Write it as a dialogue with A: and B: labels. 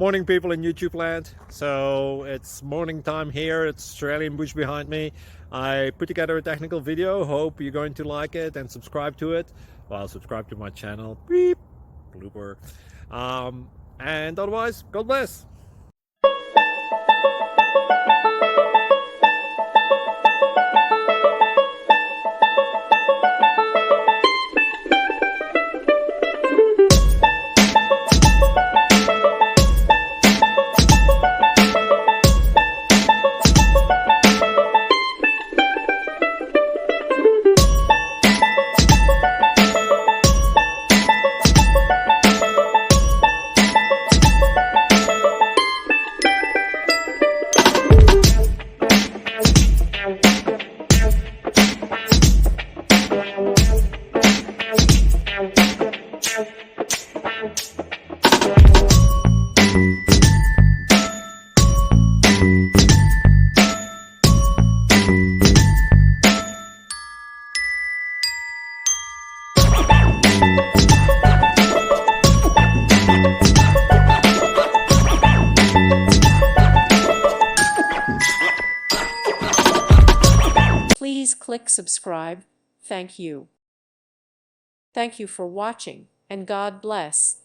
A: Morning, people in YouTube land. So it's morning time here. It's Australian bush behind me. I put together a technical video. Hope you're going to like it and subscribe to it. Well, subscribe to my channel. Beep. Blooper. And otherwise, God bless.
B: Please click subscribe. Thank you. Thank you for watching, and God bless.